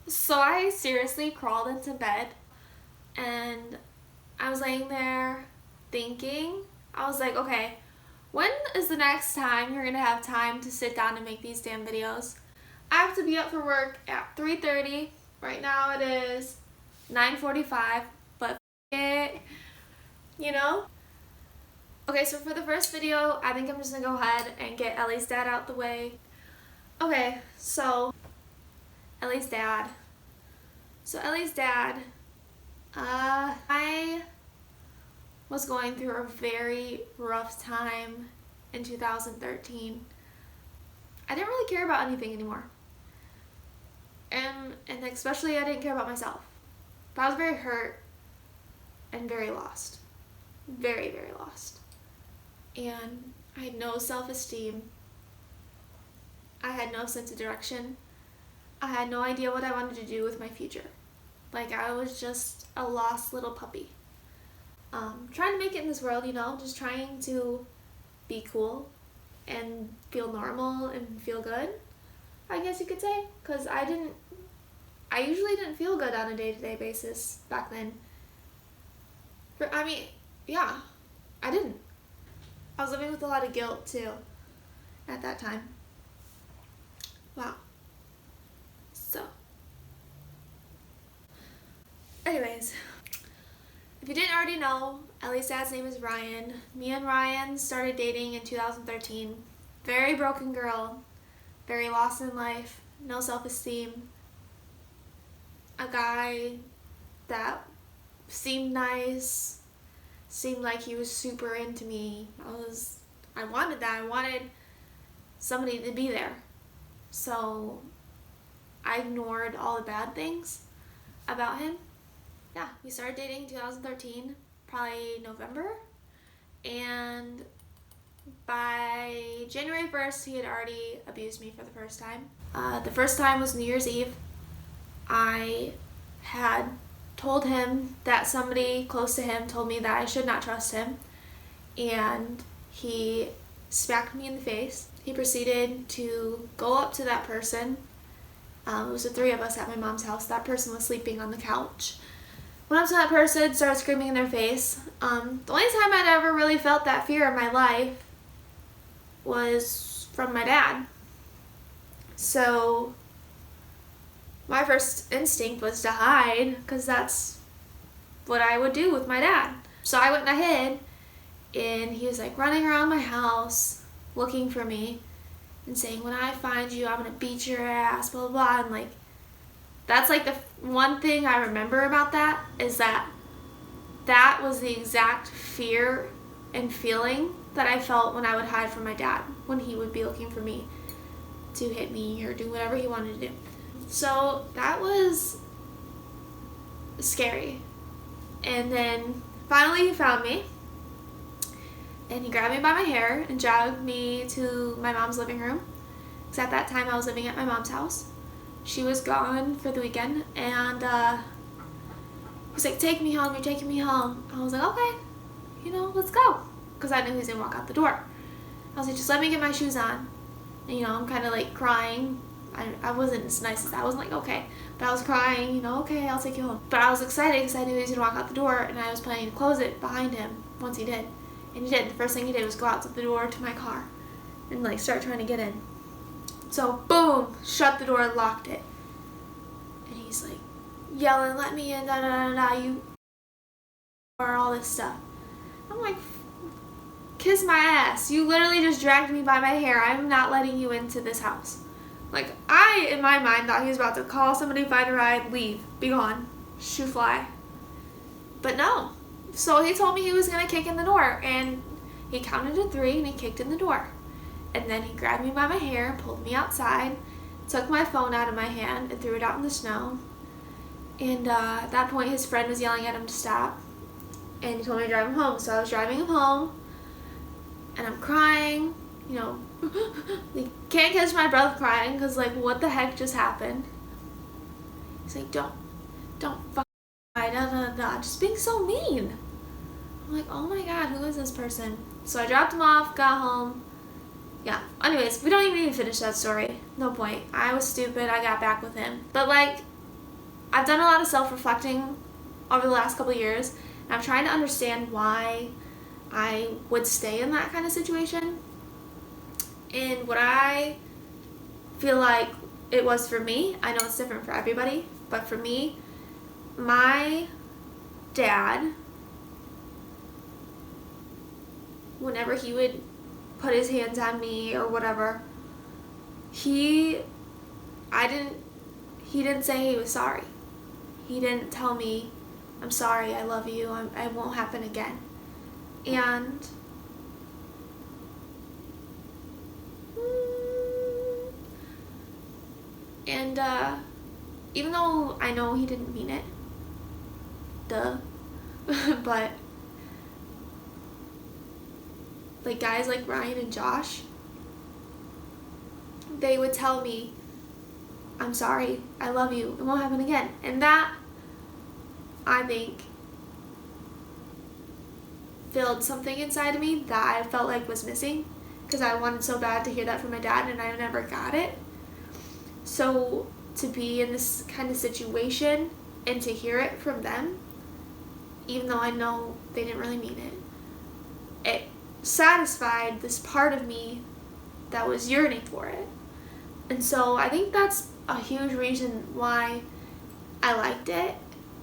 So I seriously crawled into bed and I was laying there thinking, I was like, okay, when is the next time you're gonna have time to sit down and make these damn videos? I have to be up for work at 3:30. Right now it is 9:45, but it, you know? Okay, so for the first video, I think I'm just gonna go ahead and get Ellie's dad out the way. Okay, so Ellie's dad. So Ellie's dad, I was going through a very rough time in 2013. I didn't really care about anything anymore. And especially I didn't care about myself. But I was very hurt and very lost. Very, very lost. And I had no self-esteem. I had no sense of direction. I had no idea what I wanted to do with my future. Like, I was just a lost little puppy. Trying to make it in this world, just trying to be cool and feel normal and feel good, I guess you could say. Because I usually didn't feel good on a day-to-day basis back then. Yeah, I didn't. I was living with a lot of guilt too at that time. Wow. So, anyways, if you didn't already know, Ellie's dad's name is Ryan. Me and Ryan started dating in 2013. Very broken girl, very lost in life, no self-esteem. A guy that seemed nice, seemed like he was super into me. I wanted that. I wanted somebody to be there. So I ignored all the bad things about him. Yeah, we started dating in 2013, probably November, and by January 1st, he had already abused me for the first time. The first time was New Year's Eve. I had told him that somebody close to him told me that I should not trust him, and he smacked me in the face. He proceeded to go up to that person. It was the three of us at my mom's house. That person was sleeping on the couch. Went up to that person, started screaming in their face. The only time I'd ever really felt that fear in my life was from my dad. So my first instinct was to hide, because that's what I would do with my dad. So I went and I hid, and he was like running around my house looking for me and saying, when I find you, I'm gonna beat your ass, blah, blah, blah. And like, that's like the one thing I remember about that is that was the exact fear and feeling that I felt when I would hide from my dad, when he would be looking for me to hit me or do whatever he wanted to do. So that was scary. And then finally he found me, and he grabbed me by my hair and dragged me to my mom's living room. Because at that time I was living at my mom's house. She was gone for the weekend, and he was like, take me home, you're taking me home. I was like, okay, let's go. Because I knew he was going to walk out the door. I was like, just let me get my shoes on. And, I'm kind of like crying. I wasn't as nice as that. I wasn't like, okay. But I was crying, okay, I'll take you home. But I was excited because I knew he was going to walk out the door, and I was planning to close it behind him once he did. And he did. The first thing he did was go out to the door to my car and like start trying to get in. So boom, shut the door and locked it. And he's like yelling, let me in, da da da da, you or all this stuff. I'm like, kiss my ass. You literally just dragged me by my hair. I'm not letting you into this house. Like, I, in my mind, thought he was about to call somebody, find a ride, leave, be gone, shoo fly. But no. So he told me he was going to kick in the door, and he counted to 3 and he kicked in the door. And then he grabbed me by my hair, pulled me outside, took my phone out of my hand and threw it out in the snow. And at that point his friend was yelling at him to stop, and he told me to drive him home. So I was driving him home, and I'm crying, you can't catch my breath crying because like, what the heck just happened? He's like, don't fucking cry, da da da, just being so mean. I'm like, oh my god, who is this person? So I dropped him off, got home. Yeah, anyways, we don't even need to finish that story. No point. I was stupid, I got back with him. But like, I've done a lot of self-reflecting over the last couple of years, and I'm trying to understand why I would stay in that kind of situation. And what I feel like it was for me, I know it's different for everybody, but for me, my dad, whenever he would put his hands on me or whatever, he didn't say he was sorry. He didn't tell me, I'm sorry, I love you, it won't happen again. And even though I know he didn't mean it, but like guys like Ryan and Josh, they would tell me, I'm sorry, I love you, it won't happen again. And that, I think, filled something inside of me that I felt like was missing, because I wanted so bad to hear that from my dad and I never got it. So to be in this kind of situation and to hear it from them, even though I know they didn't really mean it, it satisfied this part of me that was yearning for it. And so I think that's a huge reason why I liked it,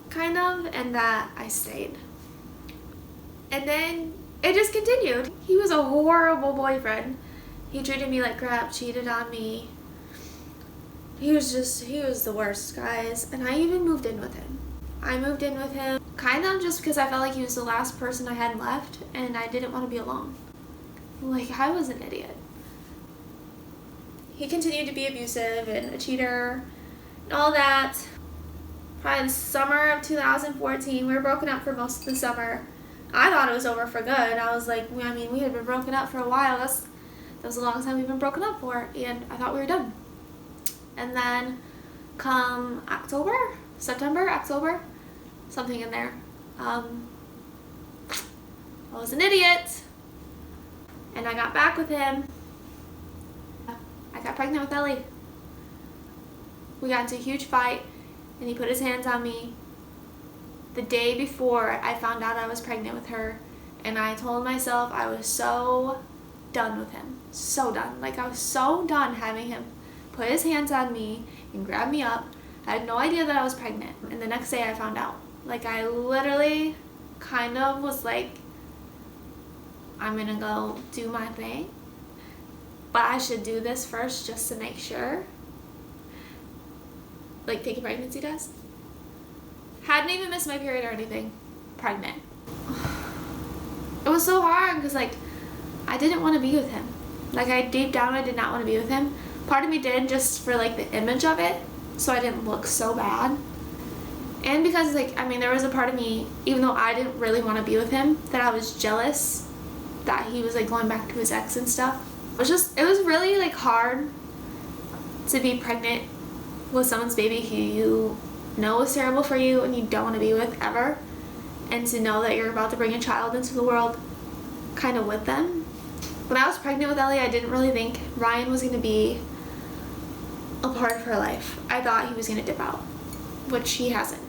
kind of, and that I stayed. And then it just continued. He was a horrible boyfriend. He treated me like crap, cheated on me. He was the worst, guys. And I even moved in with him. I moved in with him kind of just because I felt like he was the last person I had left and I didn't want to be alone. Like, I was an idiot. He continued to be abusive and a cheater and all that. Probably in the summer of 2014, we were broken up for most of the summer. I thought it was over for good. I was like, we had been broken up for a while. That was the longest time we've been broken up for, and I thought we were done. And then come September, October, something in there, I was an idiot, and I got back with him. I got pregnant with Ellie. We got into a huge fight, and he put his hands on me the day before I found out I was pregnant with her, and I told myself I was so done with him. So done. Like, I was so done having him put his hands on me and grab me up. I had no idea that I was pregnant, and the next day I found out. Like, I literally kind of was like, I'm gonna go do my thing, but I should do this first just to make sure. Like, take a pregnancy test. Hadn't even missed my period or anything. Pregnant. It was so hard because, like, I didn't want to be with him. Like, deep down I did not want to be with him. Part of me did, just for like the image of it, so I didn't look so bad. And because, like, there was a part of me, even though I didn't really want to be with him, that I was jealous that he was like going back to his ex and stuff. It was really like hard to be pregnant with someone's baby who you know is terrible for you and you don't want to be with ever, and to know that you're about to bring a child into the world kind of with them. When I was pregnant with Ellie, I didn't really think Ryan was going to be a part of her life. I thought he was going to dip out, which he hasn't.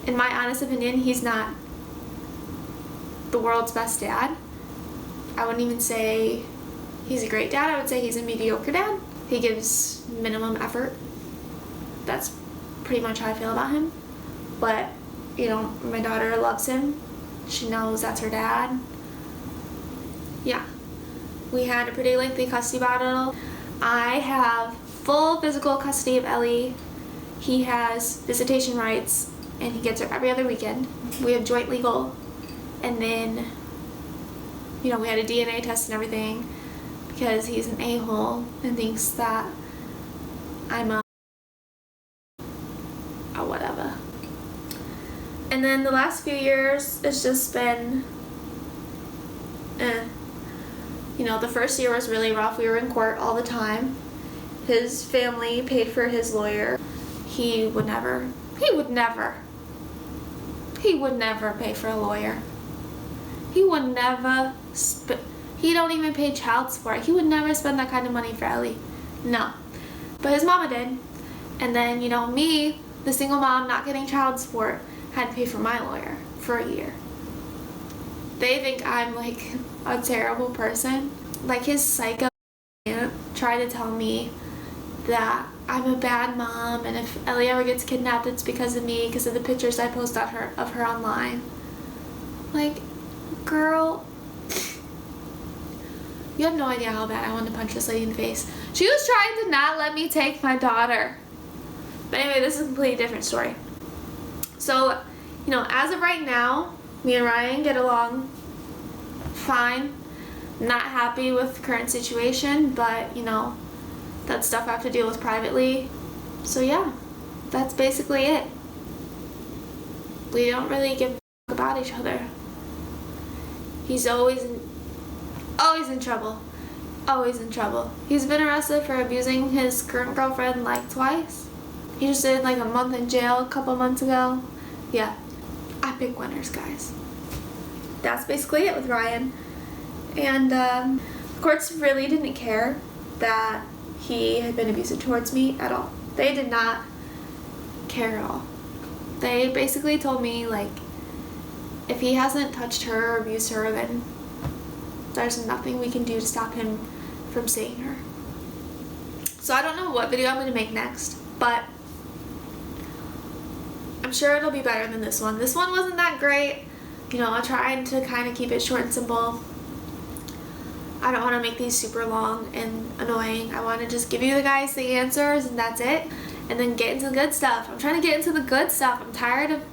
In my honest opinion, he's not the world's best dad. I wouldn't even say he's a great dad. I would say he's a mediocre dad. He gives minimum effort. That's pretty much how I feel about him. But, my daughter loves him. She knows that's her dad. Yeah. We had a pretty lengthy custody battle. I have full physical custody of Ellie. He has visitation rights, and he gets her every other weekend. We have joint legal. And then, we had a DNA test and everything, because he's an a-hole and thinks that I'm a whatever. And then the last few years, it's just been, the first year was really rough. We were in court all the time. His family paid for his lawyer. He would never pay for a lawyer. He would never, he don't even pay child support. He would never spend that kind of money for Ellie. No. But his mama did. And then, me, the single mom not getting child support had to pay for my lawyer for a year. They think I'm like a terrible person. Like his psycho aunt tried to tell me that I'm a bad mom, and if Ellie ever gets kidnapped, it's because of me, because of the pictures I post of her online. Like, girl, you have no idea how bad I wanted to punch this lady in the face. She was trying to not let me take my daughter. But anyway, this is a completely different story. So, you know, as of right now, me and Ryan get along fine. Not happy with the current situation, but, you know, that's stuff I have to deal with privately. So yeah, that's basically it. We don't really give a fuck about each other. He's always in trouble. Always in trouble. He's been arrested for abusing his current girlfriend like twice. He just did like a month in jail a couple months ago. Yeah, I pick winners, guys. That's basically it with Ryan. And the courts really didn't care that he had been abusive towards me at all. They did not care at all. They basically told me, like, if he hasn't touched her or abused her, then there's nothing we can do to stop him from seeing her. So I don't know what video I'm going to make next, but I'm sure it'll be better than this one. This one wasn't that great. You know, I tried to kind of keep it short and simple. I don't want to make these super long and annoying. I want to just give you guys the answers and that's it. And then get into the good stuff. I'm trying to get into the good stuff. I'm tired of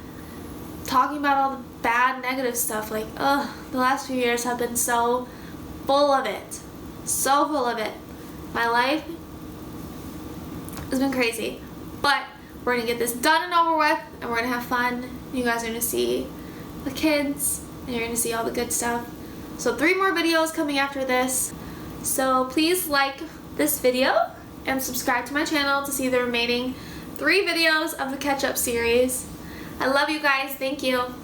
talking about all the bad, negative stuff. Like, ugh, the last few years have been so full of it. So full of it. My life has been crazy. But we're going to get this done and over with, and we're going to have fun. You guys are going to see the kids, and you're going to see all the good stuff. So 3 more videos coming after this. So please like this video and subscribe to my channel to see the remaining 3 videos of the catch-up series. I love you guys. Thank you.